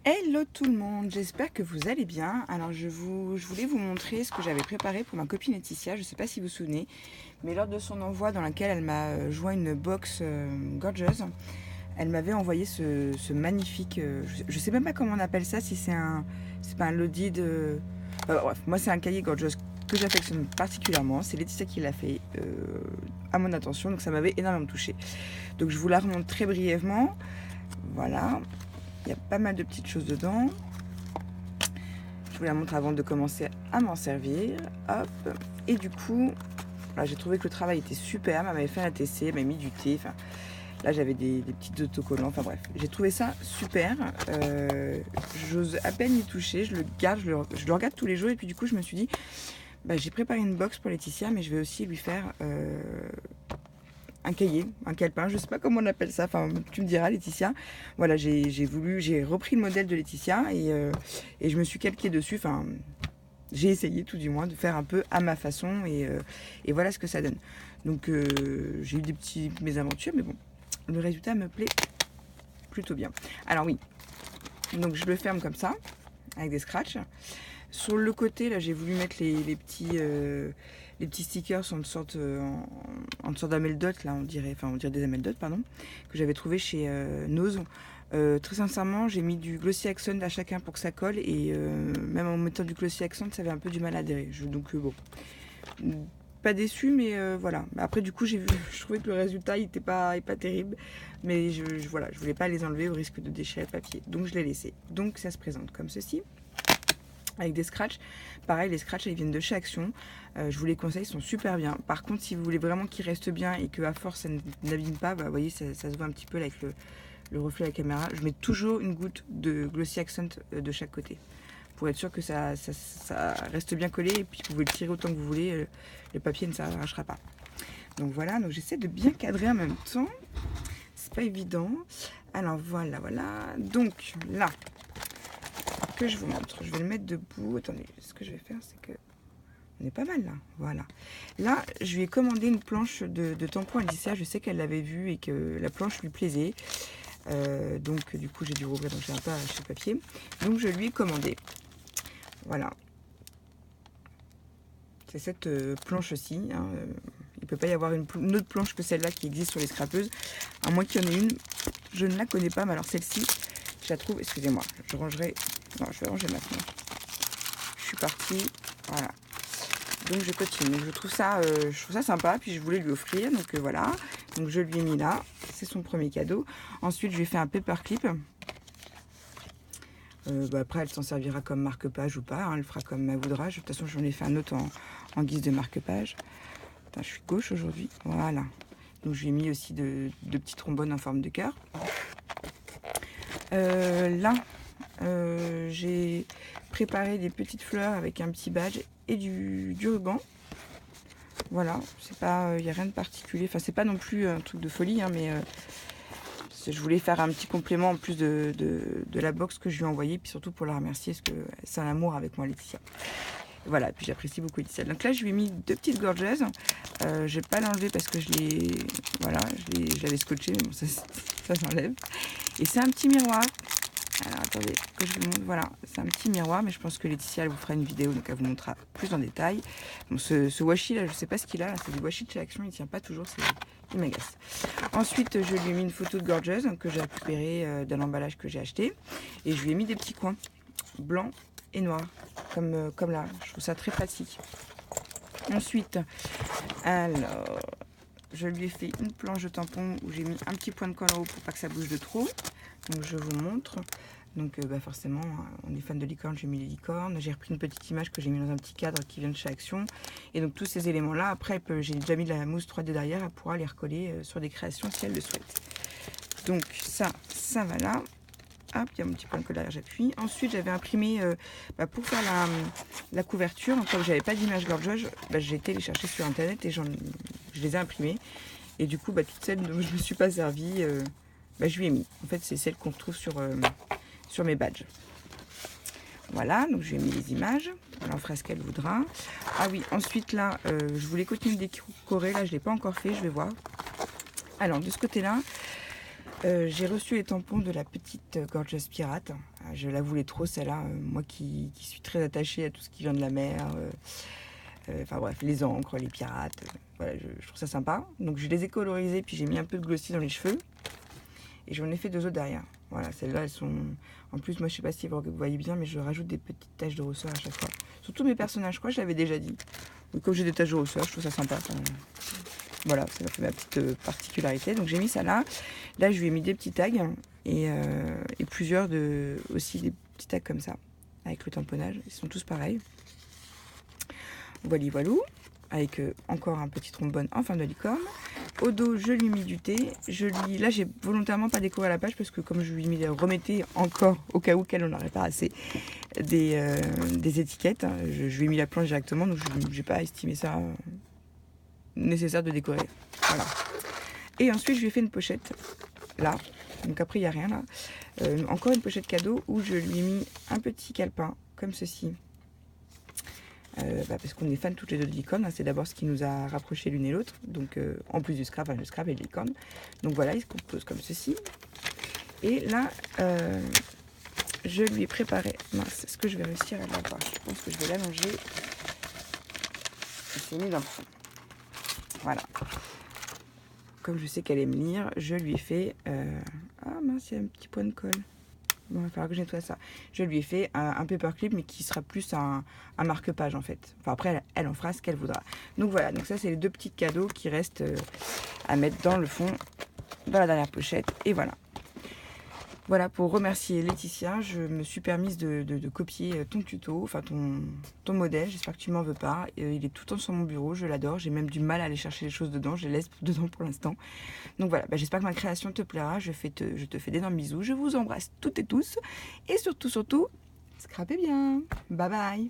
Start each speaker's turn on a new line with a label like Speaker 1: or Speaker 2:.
Speaker 1: Hello tout le monde, j'espère que vous allez bien. Alors je voulais vous montrer ce que j'avais préparé pour ma copine Laetitia, je ne sais pas si vous vous souvenez, mais lors de son envoi dans laquelle elle m'a joint une box Gorgeous, elle m'avait envoyé ce magnifique, je ne sais même pas comment on appelle ça, si c'est pas un loaded, bref, moi c'est un cahier Gorgeous que j'affectionne particulièrement, c'est Laetitia qui l'a fait à mon attention, donc ça m'avait énormément touchée. Donc je vous la remonte très brièvement, voilà. Il y a pas mal de petites choses dedans. Je vous la montre avant de commencer à m'en servir. Hop. Et du coup, là, j'ai trouvé que le travail était super. Elle m'avait fait un TC, elle m'a mis du thé. Enfin, là, j'avais des petits autocollants. Enfin bref, j'ai trouvé ça super. J'ose à peine y toucher. Je le garde, je le regarde tous les jours. Et puis du coup, je me suis dit, j'ai préparé une box pour Laetitia, mais je vais aussi lui faire un cahier, un calepin, je sais pas comment on appelle ça, enfin tu me diras Laetitia. Voilà, j'ai repris le modèle de Laetitia et je me suis calquée dessus, enfin j'ai essayé tout du moins de faire un peu à ma façon et voilà ce que ça donne. Donc j'ai eu des petites mésaventures, mais bon, le résultat me plaît plutôt bien. Alors oui, donc je le ferme comme ça, avec des scratchs. Sur le côté, là, j'ai voulu mettre les petits stickers en sorte d'ameldot, là, on dirait des ameldot, pardon, que j'avais trouvé chez Nose. Très sincèrement, j'ai mis du Glossy Accent à chacun pour que ça colle et même en mettant du Glossy Accent, ça avait un peu du mal à adhérer. Donc bon, pas déçu, mais voilà. Après, du coup, je trouvais que le résultat n'était pas terrible, mais voilà, je voulais pas les enlever au risque de déchirer le papier, donc je l'ai laissé. Donc ça se présente comme ceci, avec des scratchs. Pareil, les scratchs, ils viennent de chez Action. Je vous les conseille, ils sont super bien. Par contre, si vous voulez vraiment qu'ils restent bien et que à force ça n'abîme pas, vous voyez, ça se voit un petit peu là, avec le reflet de la caméra. Je mets toujours une goutte de Glossy Accent de chaque côté pour être sûr que ça reste bien collé, et puis vous pouvez le tirer autant que vous voulez, le papier ne s'arrachera pas. Donc voilà, donc j'essaie de bien cadrer en même temps. C'est pas évident. Alors voilà. Donc là, que je vous montre. Je vais le mettre debout. Attendez, ce que je vais faire, c'est que on est pas mal là. Voilà. Là, je lui ai commandé une planche de tampons Alicia. Je sais qu'elle l'avait vue et que la planche lui plaisait. Donc, du coup, j'ai dû rouvrir, donc j'ai un peu arraché le papier. Donc, je lui ai commandé. Voilà. C'est cette planche-ci. Hein. Il ne peut pas y avoir une autre planche que celle-là qui existe sur les scrapeuses. À moins qu'il y en ait une. Je ne la connais pas, mais alors celle-ci, je la trouve. Excusez-moi, je rangerai. Non, je vais ranger maintenant. Je suis partie. Voilà. Donc je continue. Je trouve ça sympa. Puis je voulais lui offrir. Donc voilà. Donc je lui ai mis là. C'est son premier cadeau. Ensuite, je lui ai fait un paperclip. Après, elle s'en servira comme marque-page ou pas. Hein, elle fera comme elle voudra. De toute façon, j'en ai fait un autre en guise de marque-page. Je suis gauche aujourd'hui. Voilà. Donc je lui ai mis aussi de petits trombones en forme de cœur. Là, j'ai préparé des petites fleurs avec un petit badge et du ruban. Voilà, c'est pas, il n'y a rien de particulier. Enfin, c'est pas non plus un truc de folie, hein, mais je voulais faire un petit complément en plus de la box que je lui ai envoyée, puis surtout pour la remercier, parce que c'est un amour avec moi, Laetitia. Voilà, puis j'apprécie beaucoup Laetitia. Donc là, je lui ai mis deux petites gorgeuses. Je vais pas l'enlever parce que je l'avais scotché, mais bon, ça s'enlève. Et c'est un petit miroir. Alors attendez, que je vous montre. Voilà, c'est un petit miroir, mais je pense que Laetitia, elle vous fera une vidéo, donc elle vous montrera plus en détail. Bon, ce washi là, je sais pas ce qu'il a, c'est du washi de chez Action, il tient pas toujours, il m'agace. Ensuite, je lui ai mis une photo de Gorgeous que j'ai récupérée d'un emballage que j'ai acheté, et je lui ai mis des petits coins blancs et noirs, comme là. Je trouve ça très pratique. Ensuite, alors, je lui ai fait une planche de tampon où j'ai mis un petit point de colle en haut pour pas que ça bouge de trop. Donc je vous montre. Donc forcément, on est fan de licorne, j'ai mis les licornes. J'ai repris une petite image que j'ai mis dans un petit cadre qui vient de chez Action. Et donc tous ces éléments-là, après, j'ai déjà mis de la mousse 3D derrière, elle pourra les recoller sur des créations si elle le souhaite. Donc ça va là. Hop, il y a mon petit point de colle derrière, j'appuie. Ensuite, j'avais imprimé, pour faire la couverture, comme j'avais pas d'image Gorgeous, j'ai été les chercher sur internet et je les ai imprimées. Et du coup, toutes celles dont je me suis pas servie, je lui ai mis. En fait, c'est celle qu'on retrouve sur mes badges. Voilà, donc je lui ai mis les images. Elle en fera ce qu'elle voudra. Ah oui, ensuite là, je voulais continuer de décorer. Là, je ne l'ai pas encore fait, je vais voir. Alors, de ce côté-là, J'ai reçu les tampons de la petite Gorgeous Pirate. Je la voulais trop celle-là, moi qui suis très attachée à tout ce qui vient de la mer. Enfin bref, les encres, les pirates, voilà, je trouve ça sympa. Donc je les ai colorisés, puis j'ai mis un peu de glossy dans les cheveux. Et j'en ai fait 2 autres derrière. Voilà, celles-là, elles sont... En plus, moi, je sais pas si vous voyez bien, mais je rajoute des petites taches de rousseur à chaque fois. Surtout mes personnages, je crois que je l'avais déjà dit. Donc, comme j'ai des taches de rousseur, je trouve ça sympa. Enfin, voilà, ça m'a fait ma petite particularité. Donc j'ai mis ça là. Là, je lui ai mis des petits tags et plusieurs aussi des petits tags comme ça, avec le tamponnage. Ils sont tous pareils. Voilà, voilou. Avec encore un petit trombone en forme de licorne. Au dos, je lui ai mis du thé. Là, j'ai volontairement pas décoré la page parce que comme je lui ai mis, remettez encore au cas où qu'elle n'en aurait pas assez des étiquettes. Je lui ai mis la planche directement, donc je n'ai pas estimé ça nécessaire de décorer. Voilà. Et ensuite, je lui ai fait une pochette là. Donc après, il n'y a rien là. Encore une pochette cadeau où je lui ai mis un petit calepin comme ceci. Parce qu'on est fans toutes les deux de licorne, hein, c'est d'abord ce qui nous a rapprochés l'une et l'autre, donc en plus du scrap, le scrap et le licorne. Donc voilà, il se compose comme ceci. Et là, je lui ai préparé, mince, est-ce que je vais réussir à l'avoir? Je pense que je vais l'allonger. Il s'est mis dans le fond. Voilà. Comme je sais qu'elle aime lire, je lui ai fait... Ah mince, il y a un petit point de colle. Bon, il va falloir que je nettoie ça. Je lui ai fait un paperclip, mais qui sera plus un marque-page en fait. Enfin après, elle en fera ce qu'elle voudra. Donc voilà, donc ça c'est les 2 petits cadeaux qui restent à mettre dans le fond, dans la dernière pochette. Et voilà. Voilà, pour remercier Laetitia, je me suis permise de copier ton tuto, enfin ton modèle. J'espère que tu m'en veux pas. Il est tout le temps sur mon bureau, je l'adore. J'ai même du mal à aller chercher les choses dedans, je les laisse dedans pour l'instant. Donc voilà, j'espère que ma création te plaira. Je te fais d'énormes bisous. Je vous embrasse toutes et tous. Et surtout, scrapez bien. Bye bye.